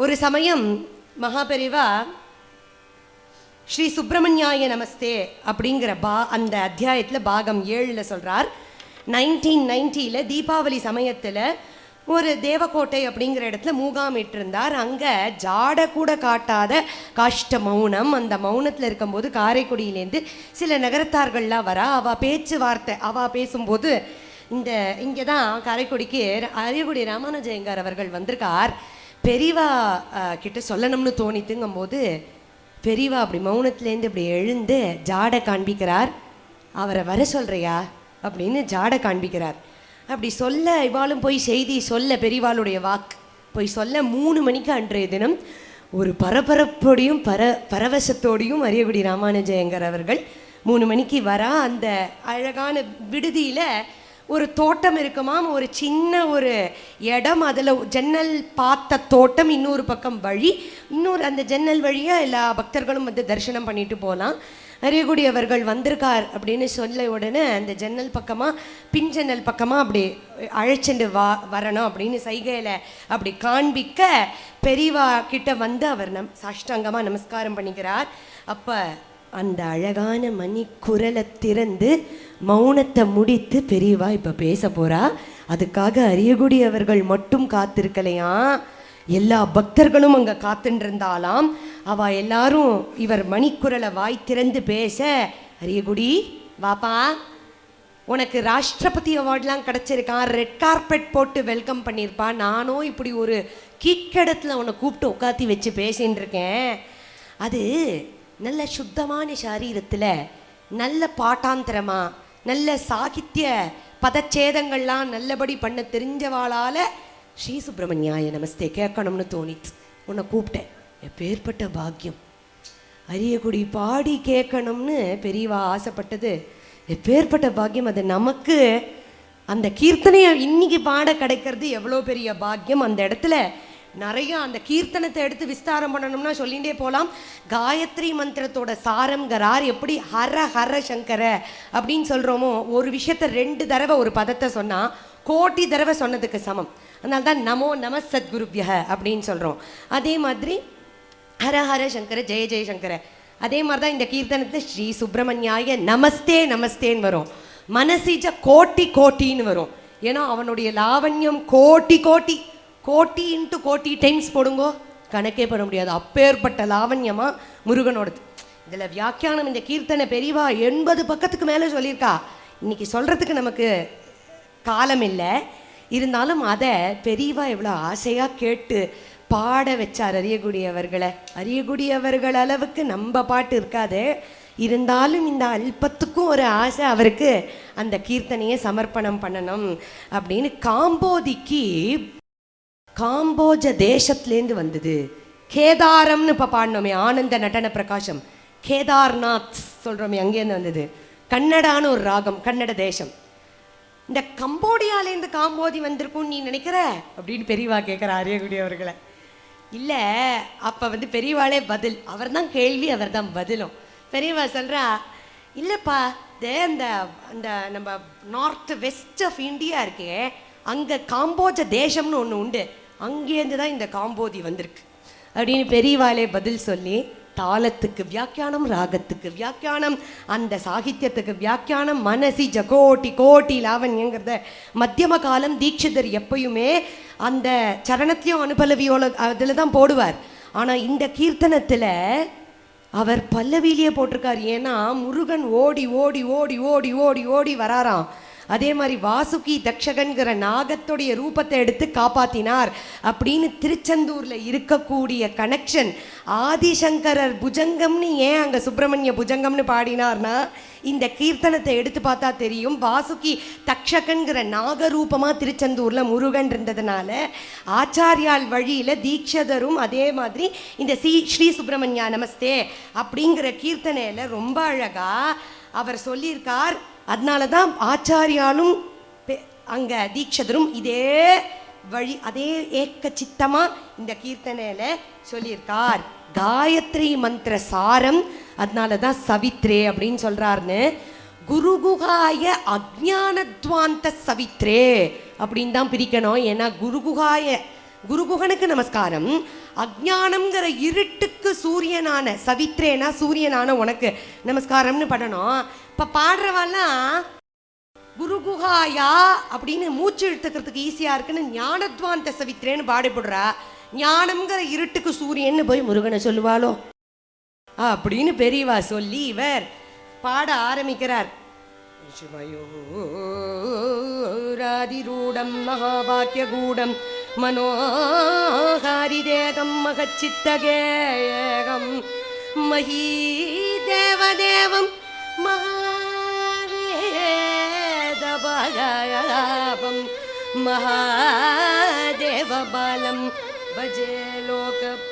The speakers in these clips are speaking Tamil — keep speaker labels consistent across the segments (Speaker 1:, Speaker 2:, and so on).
Speaker 1: ஒரு சமயம் மகாபெரிவா ஸ்ரீ சுப்பிரமணியாய நமஸ்தே அப்படிங்கிற அந்த அத்தியாயத்தில் பாகம் 7 சொல்கிறார். 1990 தீபாவளி சமயத்தில் ஒரு தேவக்கோட்டை அப்படிங்கிற இடத்துல மூகாமிட்டிருந்தார். அங்கே ஜாட கூட காட்டாத காஷ்ட மௌனம். அந்த மௌனத்தில் இருக்கும்போது காரைக்குடியிலேருந்து சில நகரத்தார்கள்லாம் வரா. அவள் பேச்சுவார்த்தை பேசும்போது இங்கே தான் காரைக்குடிக்கு அரியக்குடி ராமானுஜயங்கார் அவர்கள் வந்திருக்கார். பெரியவா கிட்ட சொல்லணும்னு தோணித்துங்கும் போது பெரியவா அப்படி மௌனத்துலேருந்து இப்படி எழுந்து ஜாடை காண்பிக்கிறார். அவரை வர சொல்கிறியா அப்படின்னு ஜாடை காண்பிக்கிறார். அப்படி சொல்ல இவாளும் போய் செய்தி சொல்ல பெரியவாளுடைய வாக்கு போய் சொல்ல 3 மணிக்கு அன்றைய தினம் ஒரு பரபரப்போடையும் பரவசத்தோடையும் அரியக்குடி ராமானுஜயங்கர் அவர்கள் 3 மணிக்கு வரா. அந்த அழகான விடுதியில் ஒரு தோட்டம் இருக்குமாம். ஒரு சின்ன ஒரு இடம், அதில் ஜன்னல் பார்த்த தோட்டம், இன்னொரு பக்கம் வழி, அந்த ஜன்னல் வழியாக எல்லா பக்தர்களும் வந்து தரிசனம் பண்ணிட்டு போகலாம். அரியக்குடி அவர்கள் வந்திருக்கார் அப்படின்னு சொல்ல உடனே அந்த ஜன்னல் பக்கமாக பின் ஜன்னல் பக்கமாக அப்படி அழைச்சிட்டு வரணும் அப்படின்னு சைகையில் அப்படி காண்பிக்க பெரியவா கிட்ட வந்து அவர் சாஷ்டாங்கமாக நமஸ்காரம் பண்ணிக்கிறார். அப்போ அந்த அழகான மணி குரலை திறந்து மௌனத்தை முடித்து பெரியவா இப்போ பேச போகிறா. அதுக்காக அரியக்குடி அவர்கள் மட்டும் காத்திருக்கலையா, எல்லா பக்தர்களும் அங்கே காத்துருந்தாலாம். அவள் எல்லாரும் இவர் மணிக்குரலை வாய் திறந்து பேச, அரியக்குடி வாப்பா, உனக்கு ராஷ்டிரபதி அவார்ட்லாம் கிடச்சிருக்கான், ரெட் கார்பெட் போட்டு வெல்கம் பண்ணியிருப்பா. நானும் இப்படி ஒரு கீக்கடத்தில் உன்னை கூப்பிட்டு உட்காத்தி வச்சு பேசின்னு இருக்கேன். அது நல்ல சுத்தமான சரீரத்தில் நல்ல பாட்டாந்தரமாக நல்ல சாகித்ய பதச்சேதங்கள்லாம் நல்லபடி பண்ண தெரிஞ்சவாளால் ஸ்ரீ சுப்பிரமணியாய நமஸ்தே கேட்கணும்னு தோணிச்சு. உன்னை கூப்பிட்டேன். எப்பேற்பட்ட பாக்கியம், அரியக்குடி பாடி கேட்கணும்னு பெரியவா ஆசைப்பட்டது எப்பேற்பட்ட பாக்கியம். அது நமக்கு அந்த கீர்த்தனையை இன்னைக்கு பாட கிடைக்கிறது எவ்வளோ பெரிய பாக்கியம். அந்த இடத்துல நிறையா அந்த கீர்த்தனத்தை எடுத்து விஸ்தாரம் பண்ணணும்னா சொல்லிகிட்டே போகலாம். காயத்ரி மந்திரத்தோட சாரம்ங்கிறார். எப்படி ஹர ஹர சங்கர அப்படின்னு சொல்கிறோமோ, ஒரு விஷயத்தை 2 தடவை ஒரு பதத்தை சொன்னால் கோட்டி தடவை சொன்னதுக்கு சமம். அதனால தான் நமோ நம சத்குருப்யஹ அப்படின்னு சொல்கிறோம். அதே மாதிரி ஹர ஹர சங்கர ஜெய ஜெய சங்கர. அதே மாதிரி தான் இந்த கீர்த்தனத்தில் ஸ்ரீ சுப்பிரமணியாய நமஸ்தே நமஸ்தேன்னு வரும். மனசிஜ கோட்டி கோட்டின்னு வரும். ஏன்னா அவனுடைய லாவண்யம் கோட்டி கோட்டி, கோட்டி இன்ட்டு கோட்டி டைம்ஸ் போடுங்கோ, கணக்கே பண்ண முடியாது. அப்பேற்பட்ட லாவண்யமாக முருகனோடது. இதில் வியாக்கியானம் இந்த கீர்த்தனை பெரியவா 80 பக்கத்துக்கு மேலே சொல்லியிருக்கா. இன்னைக்கு சொல்கிறதுக்கு நமக்கு காலம் இல்லை. இருந்தாலும் அதை பெரியவா எவ்வளோ ஆசையாக கேட்டு பாட வச்சார் அரியக்குடி அவர்களை. அரியக்குடி அவர்கள் அளவுக்கு நம்ம பாட்டு இருக்காது. இருந்தாலும் இந்த அல்பத்துக்கும் ஒரு ஆசை அவருக்கு அந்த கீர்த்தனையை சமர்ப்பணம் பண்ணணும் அப்படின்னு. காம்போஜ தேசத்துலேருந்து வந்தது. கேதாரம்னு இப்போ பாடினோமே, ஆனந்த நடன பிரகாசம், கேதார்நாத் சொல்கிறோமே, அங்கேருந்து வந்தது. கன்னடான்னு ஒரு ராகம், கன்னட தேசம். இந்த கம்போடியாலேருந்து காம்போதி வந்திருக்கும் நீ நினைக்கிற அப்படின்னு பெரியவா கேட்குற அரியக்குடி அவர்களை. இல்லை, அப்போ வந்து பெரியவாளே பதில், அவர் தான் கேள்வி, அவர் தான் பதிலும். பெரியவா சொல்கிறா, இல்லைப்பா, அந்த அந்த நம்ம நார்த் வெஸ்ட் ஆஃப் இந்தியா இருக்கே, அங்கே காம்போஜ தேசம்னு ஒன்று உண்டு, அங்கேருந்து தான் இந்த காம்போதி வந்திருக்கு அப்படின்னு பெரியவாளே பதில் சொல்லி, தாளத்துக்கு வியாக்கியானம், ராகத்துக்கு வியாக்கியானம், அந்த சாகித்யத்துக்கு வியாக்கியானம், மனசி ஜகோட்டி கோட்டி லாவண்யங்கிறத மத்தியம காலம் தீட்சிதர் எப்பயுமே அந்த சரணத்தையும் அனுபலவியோட அதில் தான் போடுவார். ஆனால் இந்த கீர்த்தனத்தில் அவர் பல்லவியிலேயே போட்டிருக்கார். ஏன்னா முருகன் ஓடி ஓடி ஓடி ஓடி ஓடி ஓடி வராராம். அதே மாதிரி வாசுகி தக்ஷகன்கிற நாகத்துடைய ரூபத்தை எடுத்து காப்பாற்றினார் அப்படின்னு திருச்செந்தூரில் இருக்கக்கூடிய கனெக்ஷன். ஆதிசங்கரர் புஜங்கம்னு ஏன் அங்கே சுப்பிரமணிய புஜங்கம்னு பாடினார்னா, இந்த கீர்த்தனத்தை எடுத்து பார்த்தா தெரியும். வாசுகி தக்ஷகன்கிற நாகரூபமாக திருச்செந்தூரில் முருகன் இருந்ததுனால ஆச்சாரியால் வழியில் தீட்சதரும் அதே மாதிரி இந்த ஸ்ரீ சுப்பிரமணியா நமஸ்தே அப்படிங்கிற கீர்த்தனையில் ரொம்ப அழகாக அவர் சொல்லியிருக்கார். அதனால தான் ஆச்சாரியாலும் அங்கே தீட்சதரும் இதே வழி அதே ஏக்க சித்தமாக இந்த கீர்த்தனையில் சொல்லியிருக்கார். காயத்ரி மந்திர சாரம், அதனால தான் சவித்ரே அப்படின்னு சொல்கிறாருன்னு. குருகுகாய அஜ்ஞானத்வாந்த சவித்ரே அப்படின்னு தான் பிரிக்கணும். ஏன்னா குருகுகாய குருகுகனுக்கு நமஸ்காரம். அஜ்ஞானம்ங்கிற இருட்டுக்கு சூரியனான சவித்ரேனா சூரியனான உனக்கு நமஸ்காரம்னு பண்ணணும். இப்போ பாடுறவாலாம் குருகுஹாயா அப்படின்னு மூச்சு இழுத்துக்கிறதுக்கு ஈஸியாக இருக்குன்னு ஞானத்வாந்த சவித்ரேன்னு பாடிப்படுறா. ஞானம்ங்கிற இருட்டுக்கு சூரியன்னு போய் முருகனை சொல்லுவாளோ அப்படின்னு பெரியவா சொல்லி இவர் பாட ஆரம்பிக்கிறார். சிவயோராதிரூடம் மகாபாக்கியகூடம் மனோஹாரிதேகம் மகச்சித்தகேகம் மஹீதேவதேவம் மகாவேதபகம் மகாதேவபாலம் பஜே லோகபயாலோ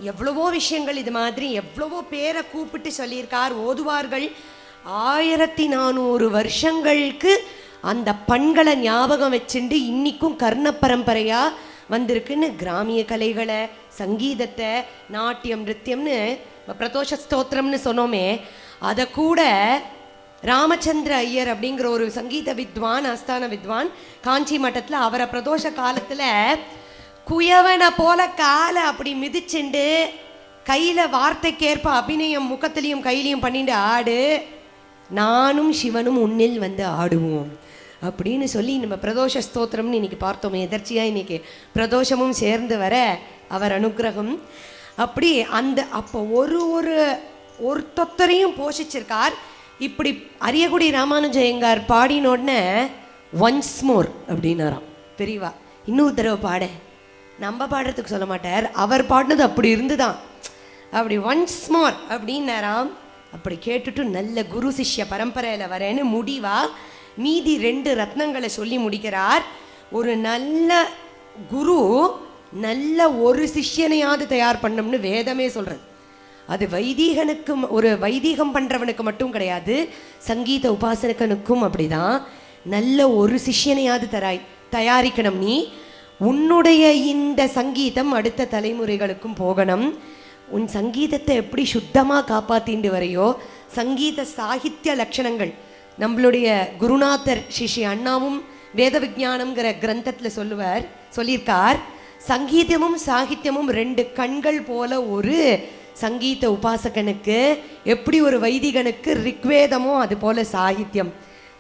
Speaker 1: எவ்வளவோ விஷயங்கள் இது மாதிரி எவ்வளவோ பேரை கூப்பிட்டு சொல்லியிருக்கார். ஓதுவார்கள் 1400 வருஷங்களுக்கு அந்த பண்களை ஞாபகம் வச்சுண்டு இன்னிக்கும் கர்ண பரம்பரையா வந்திருக்குன்னு கிராமிய கலைகளை, சங்கீதத்தை, நாட்டியம், நிருத்தியம்னு பிரதோஷ ஸ்தோத்திரம்னு சொன்னோமே, அதை கூட ராமச்சந்திர ஐயர் அப்படிங்கிற ஒரு சங்கீத வித்வான், ஆஸ்தான வித்வான் காஞ்சி மட்டத்தில், அவரை பிரதோஷ காலத்தில் குயவனை போல காலை அப்படி மிதிச்சுண்டு கையில் வார்த்தைக்கேற்ப அபிநயம் முகத்திலையும் கையிலையும் பண்ணிட்டு ஆடு, நானும் சிவனும் உன்னில் வந்து ஆடுவோம் அப்படின்னு சொல்லி நம்ம பிரதோஷ ஸ்தோத்திரம்னு இன்னைக்கு பார்த்தோமே. எதர்ச்சியாக இன்னைக்கு பிரதோஷமும் சேர்ந்து வர அவர் அனுகிரகம். அப்படி அந்த அப்போ ஒருத்தொத்தரையும் போஷிச்சிருக்கார். இப்படி அரியகுடி ராமானுஜயங்கார் பாடினோடனே ஒன்ஸ் மோர் அப்படின்னாராம் பெரியவா, இன்னொரு தடவை பாட. நம்ம பாடுறதுக்கு சொல்ல மாட்டார், அவர் பாடினது அப்படி இருந்துதான். அப்படி ஒன்ஸ் மோர் அப்படின்னாராம். அப்படி கேட்டுட்டு நல்ல குரு சிஷ்ய பரம்பரையில் வரேன்னு முடிவா மீதி 2 ரத்னங்களை சொல்லி முடிக்கிறார். ஒரு நல்ல குரு நல்ல ஒரு சிஷ்யனையாவது தயார் பண்ணணும்னு வேதமே சொல்கிறது. அது வைதீகனுக்கு, ஒரு வைதீகம் பண்ணுறவனுக்கு மட்டும் கிடையாது, சங்கீத உபாசகனுக்கும் அப்படிதான். நல்ல ஒரு சிஷ்யனையாவது தயாரிக்கணும். நீ உன்னுடைய இந்த சங்கீதம் அடுத்த தலைமுறைகளுக்கும் போகணும். உன் சங்கீதத்தை எப்படி சுத்தமாக காப்பாற்றிண்டு வரையோ, சங்கீத சாகித்ய லட்சணங்கள் நம்மளுடைய குருநாதர் ஸ்ரீ அண்ணாவும் வேத விஞ்ஞானம்ங்கிற கிரந்தத்தில் சொல்லியிருக்கார். சங்கீதமும் சாகித்யமும் 2 கண்கள் போல ஒரு சங்கீத உபாசகனுக்கு, எப்படி ஒரு வைதிகனுக்கு ரிக்வேதமோ அது போல சாகித்யம்,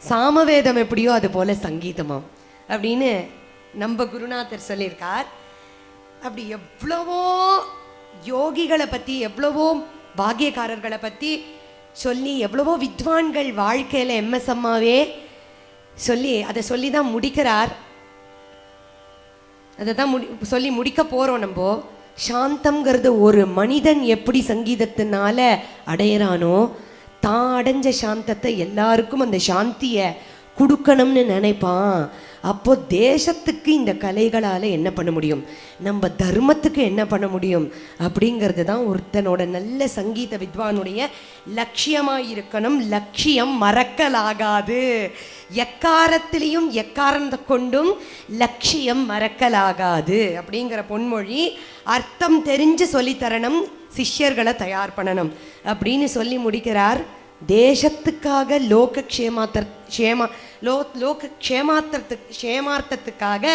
Speaker 1: சாமவேதம் எப்படியோ அது போல சங்கீதமோ அப்படின்னு நம்ம குருநாதர் சொல்லியிருக்கார். அப்படி எவ்வளவோ யோகிகளை பற்றி, எவ்வளவோ பாக்கியக்காரர்களை பற்றி சொல்லி, எவ்வளவோ வித்வான்கள் வாழ்க்கையில் எம்எஸ் அம்மாவே சொல்லி அதை சொல்லி தான் முடிக்கிறார். அதை தான் சொல்லி முடிக்க போகிறோம். நம்ம சாந்தம்ங்கிறது ஒரு மனிதன் எப்படி சங்கீதத்தினால அடையிறானோ, தான் அடைஞ்ச சாந்தத்தை எல்லாருக்கும் அந்த சாந்தியை கொடுக்கணும்னு நினைப்பான். அப்போ தேசத்துக்கு இந்த கலைகளால் என்ன பண்ண முடியும், நம்ம தர்மத்துக்கு என்ன பண்ண முடியும் அப்படிங்கிறது தான் ஒருத்தனோட நல்ல சங்கீத வித்வானுடைய லட்சியமாக இருக்கணும். லட்சியம் மறக்கலாகாது, எக்காரத்திலையும் எக்காரணத்தை கொண்டும் லட்சியம் மறக்கலாகாது அப்படிங்கிற பொன்மொழி அர்த்தம் தெரிஞ்சு சொல்லித்தரணும், சிஷ்யர்களை தயார் பண்ணணும் அப்படின்னு சொல்லி முடிக்கிறார். தேசத்துக்காக லோக க்ஷேமார்த்தத்துக்காக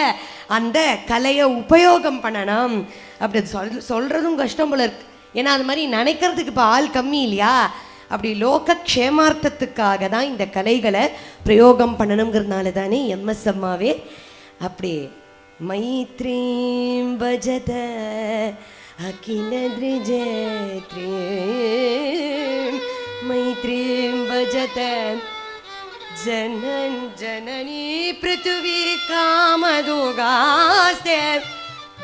Speaker 1: அந்த கலையை உபயோகம் பண்ணணும். அப்படி சொல்கிறதும் கஷ்டம் போல இருக்கு. ஏன்னா அது மாதிரி நினைக்கிறதுக்கு இப்போ ஆள் கம்மி இல்லையா. அப்படி லோக க்ஷேமார்த்தத்துக்காக தான் இந்த கலைகளை பிரயோகம் பண்ணணுங்கிறதுனால தானே எம்எஸ் அம்மாவே அப்படி மைத்ரீம் பஜத அகில த்ரிஜத்ரீம் मैत्रीं भजत जनन जननी पृथ्वी कामदुगास्ते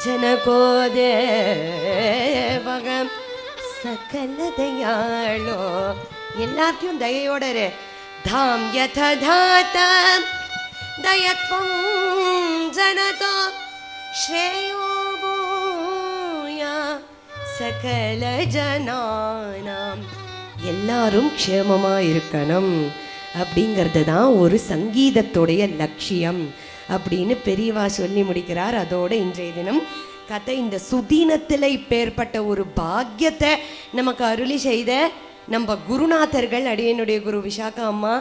Speaker 1: जनको देवगम सकल दयालो எல்லாத்தையும் தயையோட தாம் யத தாதம் தயத்வம் ஜனதோ ஸ்ரேயோ பூயா சகல ஜனானாம், எல்லாரும் க்ஷேமமாக இருக்கணும் அப்படிங்கிறது தான் ஒரு சங்கீதத்துடைய லட்சியம் அப்படின்னு பெரியவா சொல்லி முடிக்கிறார். அதோட இன்றைய தினம் கதை இந்த சுதீனத்தில் இப்பேற்பட்ட ஒரு பாக்கியத்தை நமக்கு அருளி செய்த நம்ம குருநாதர்கள், அடியனுடைய குரு விசாகா அம்மா,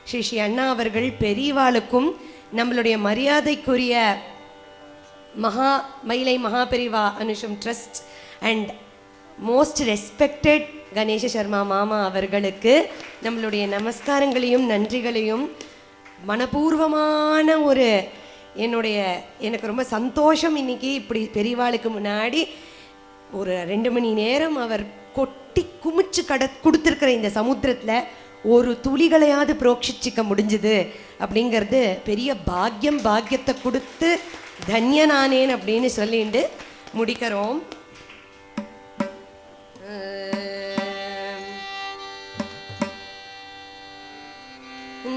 Speaker 1: ஸ்ரீ அண்ணா அவர்கள், பெரியவாளுக்கும் நம்மளுடைய மரியாதைக்குரிய Mylai Mahaperiyava Anusham trust and most respected Ganesa Sharma மாமா அவர்களுக்கு நம்மளுடைய நமஸ்காரங்களையும் நன்றிகளையும், மனப்பூர்வமான ஒரு எனக்கு ரொம்ப சந்தோஷம். இன்னைக்கு இப்படி பெரியவாளுக்கு முன்னாடி ஒரு 2 மணி நேரம் அவர் கொட்டி குமிச்சு கொடுத்துருக்கிற இந்த சமுத்திரத்தில் ஒரு துளிகளையாவது புரோக்ஷிச்சிக்க முடிஞ்சுது அப்படிங்கிறது பெரிய பாக்கியத்தை கொடுத்து தன்யனானேன் அப்படின்னு சொல்லிட்டு முடிக்கிறோம்.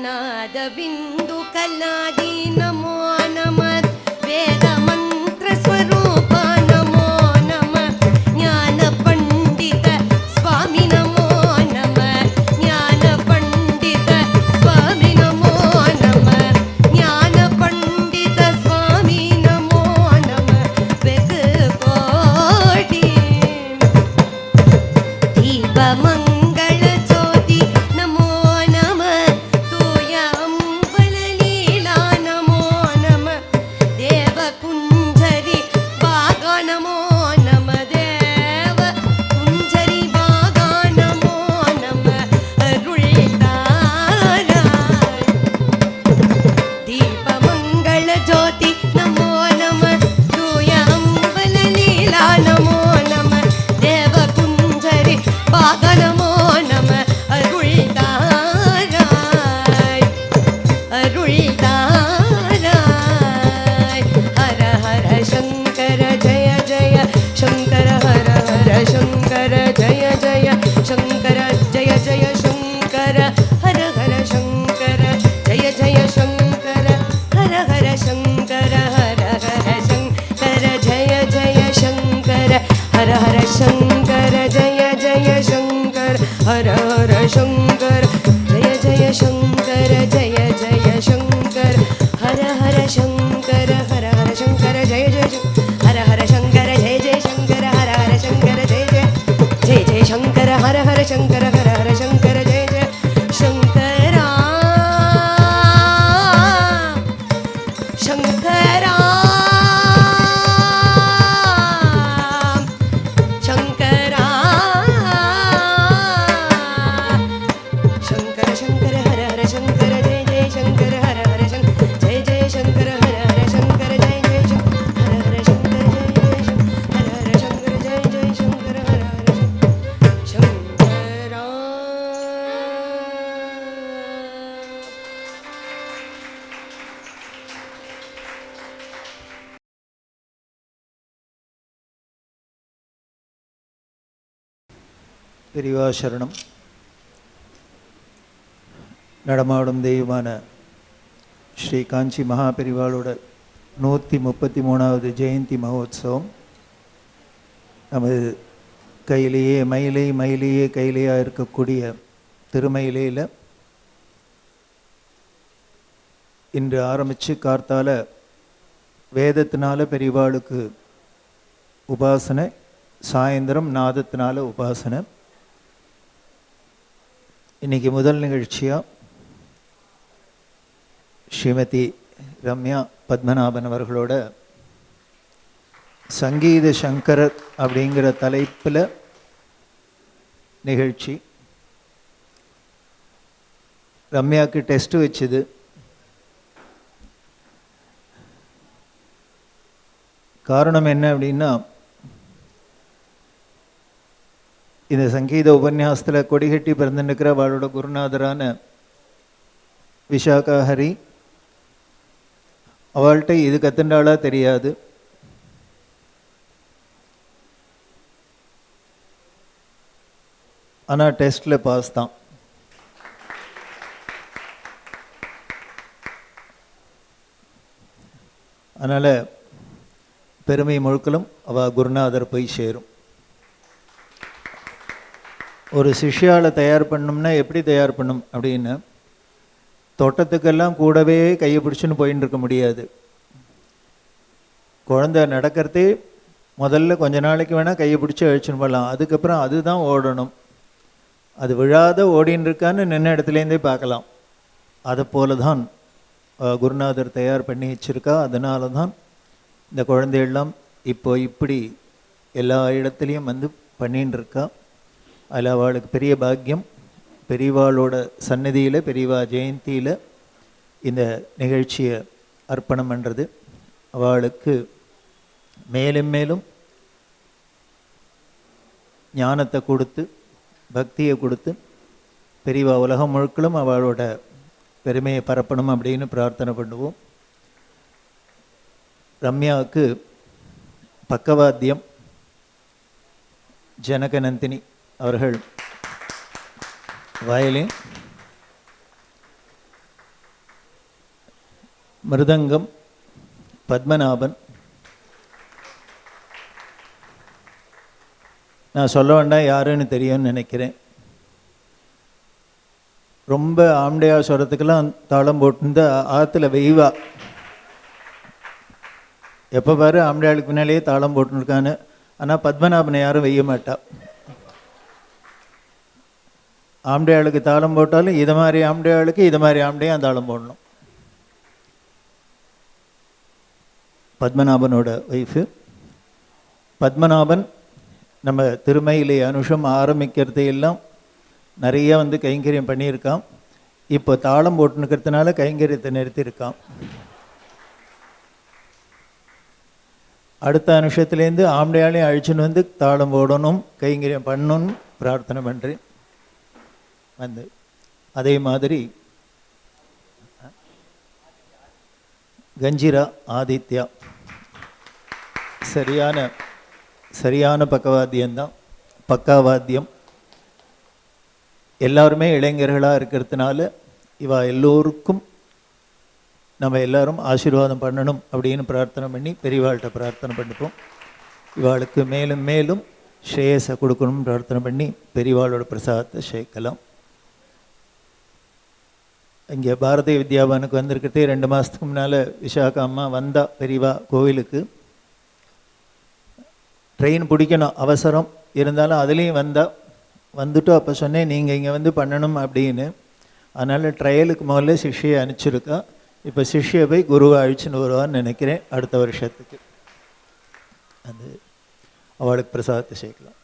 Speaker 1: नादबिंदु कलादी नमो नमः वेद मंत्र स्वरूप नमो नमः ज्ञान தீபமங்கள ஜோதி நமோ நம தூய அம்பல லீலா நமோ நம தேவ குஞ்சரி பாக நமோ நம தேவ குஞ்சரி பாக நமோ நம அருள்தாராய் தீபமங்கள ஜோதி நமோ நம தூய அம்பல லீலா நமோ நம தேவ குஞ்சரி பாக நமோ நம அருள்தாராய் அருள்தாராய் ஹர ஹர சங்கர ஜய ஜய சங்கர ஹர ஹர சங்கர ஜய ஜய சங்கர ஜய ஜய சங்கர ஹர ஹர சங்கர ஜய ஜய சங்கர ஹர ஹர சங்கர ஹர ஹர சங்கர ஜய ஜய சங்கர ஹர ஹர சங்கர ஜய ஜய சங்கர ஹர ஹர சங்கர ஜய ஜய சங்கர ஜய ஜய சங்கர ஹர ஹர சங்கர ஹர ஹர சங்கர ஜய ஜய ஹர ஹர சங்கர ஜய ஜய சங்கர ஹர ஹர சங்கர ஜய ஜய ஜய ஜய சங்கர ஹர ஹர சங்கர ஹர ஹர சங்கர ஜய ஜய சங்கரா சங்கரா சங்கரா சங்கர சங்கர ஹர ஹர சங்கர ஜெய ஜெய சங்கர ஹர ஹர சங்கர ஜெய ஜெய சங்கர ஹர ஹர சங்கர ஜெய ஜெய ஹர ஹர சங்கர ஜெய ஜெய ஹர ஹர சங்கர ஜெய ஜெய சங்கர ஹர ஹர சங்கரா
Speaker 2: பெரியவா சரணம். நடமாடும் தெய்வமான ஸ்ரீ காஞ்சி மகாபெரிவாளோட 133வது ஜெயந்தி மகோத்சவம் நமது கையிலேயே மயிலேயே கையிலேயே இருக்கக்கூடிய திருமயிலையில் இன்று ஆரம்பித்து கார்த்தால வேதத்தினால பெரிவாளுக்கு உபாசனை, சாயந்தரம் நாதத்தினால உபாசனை. இன்றைக்கி முதல் நிகழ்ச்சியாக ஸ்ரீமதி ரம்யா பத்மநாபன் அவர்களோட சங்கீத சங்கரர் அப்படிங்கிற தலைப்பில் நிகழ்ச்சி. ரம்யாவுக்கு டெஸ்ட் வச்சுது. காரணம் என்ன அப்படின்னா, இந்த சங்கீத உபன்யாசத்தில் கொடிகட்டி பிறந்துன்னுக்கிற அவளோட குருநாதரான விஷாகா ஹரி அவள்கிட்ட இது கத்துண்டாளா தெரியாது. ஆனால் டெஸ்ட்டில் பாஸ் தான். அதனால் பெருமை முழுக்கலும் அவள் குருநாதர் போய் சேரும். ஒரு சிஷ்யாவை தயார் பண்ணணும்னா எப்படி தயார் பண்ணும் அப்படின்னு, தோட்டத்துக்கெல்லாம் கூடவே கையை பிடிச்சின்னு போயின்னு இருக்க முடியாது. குழந்தை நடக்கிறதே முதல்ல கொஞ்ச நாளைக்கு வேணால் கையை பிடிச்சி அழிச்சுன்னு போகலாம், அதுக்கப்புறம் அதுதான் ஓடணும். அது விழாத ஓடின்னு இருக்கான்னு நின்ன இடத்துலேருந்தே பார்க்கலாம். அதை போல தான் குருநாதர் தயார் பண்ணி வச்சுருக்கா. அதனால தான் இந்த குழந்தையெல்லாம் இப்போ இப்படி எல்லா இடத்துலையும் வந்து பண்ணின்னு இருக்கா. அதில் அவளுக்கு பெரிய பாக்கியம். பெரியவாளோட சன்னதியில் பெரியவா ஜெயந்தியில் இந்த நிகழ்ச்சியை அர்ப்பணம் பண்ணுறது அவளுக்கு மேலும் மேலும் ஞானத்தை கொடுத்து பக்தியை கொடுத்து பெரியவா உலகம் முழுக்களும் அவளோட பெருமையை பரப்பணும் அப்படின்னு பிரார்த்தனை பண்ணுவோம். ரம்யாவுக்கு பக்கவாத்தியம் ஜனகநந்தினி அவர்கள் வயலின், மிருதங்கம் பத்மநாபன். நான் சொல்ல வேண்டாம் யாருன்னு தெரியும்னு நினைக்கிறேன். ரொம்ப ஆம்டையா சொல்கிறதுக்கெல்லாம் தாளம் போட்டுருந்து ஆற்றுல வெய்வா. எப்போ பாரு ஆம்டையாளுக்கு பின்னாலேயே தாளம் போட்டுருக்கான்னு. ஆனால் பத்மநாபனை யாரும் வெய்ய மாட்டா. ஆம்படையாளுக்கு தாளம் போட்டாலும் இது மாதிரி ஆம்படையாளுக்கு இது மாதிரி ஆம்படையும் தாளம் போடணும். பத்மநாபனோட ஒய்ஃபு. பத்மநாபன் நம்ம திருமயிலை அனுஷம் ஆரம்பிக்கிறதையெல்லாம் நிறைய கைங்கரியம் பண்ணியிருக்கான். இப்போ தாளம் போட்டுனுக்கிறதுனால கைங்கரியத்தை நிறுத்தியிருக்கான். அடுத்த அனுஷத்துலேருந்து ஆம்படையாளையும் அழிச்சுன்னு தாளம் போடணும், கைங்கரியம் பண்ணணும்னு பிரார்த்தனை பண்ணுறேன். அதே மாதிரி கஞ்சிரா ஆதித்யா சரியான பக்கவாத்தியம்தான், பக்காவாத்தியம். எல்லாருமே இளைஞர்களாக இருக்கிறதுனால இவா எல்லோருக்கும் நம்ம எல்லாரும் ஆசீர்வாதம் பண்ணணும் அப்படின்னு பிரார்த்தனை பண்ணி பெரியவாள்கிட்ட பிரார்த்தனை பண்ணிப்போம். இவாளுக்கு மேலும் மேலும் ஸ்ரேயஸை கொடுக்கணும்னு பிரார்த்தனை பண்ணி பெரியவாளோட பிரசாதத்தை சேர்க்கலாம். இங்கே பாரதிய வித்யாபவனுக்கு வந்திருக்கிறதே 2 மாதத்துக்கு முன்னால் விசாகா அம்மா வந்தா பெரியவா கோவிலுக்கு. ட்ரெயின் பிடிக்கணும் அவசரம் இருந்தாலும் அதுலேயும் வந்துட்டு அப்போ சொன்னேன் நீங்கள் இங்கே பண்ணணும் அப்படின்னு. அதனால் ட்ரையலுக்கு முதல்ல சிஷ்யை அனுப்பிச்சிருக்கா. இப்போ சிஷ்யை போய் குருவை அழிச்சுன்னு வருவான்னு நினைக்கிறேன் அடுத்த வருஷத்துக்கு. அது அவளுக்கு பிரசாதத்தை சேர்க்கலாம்.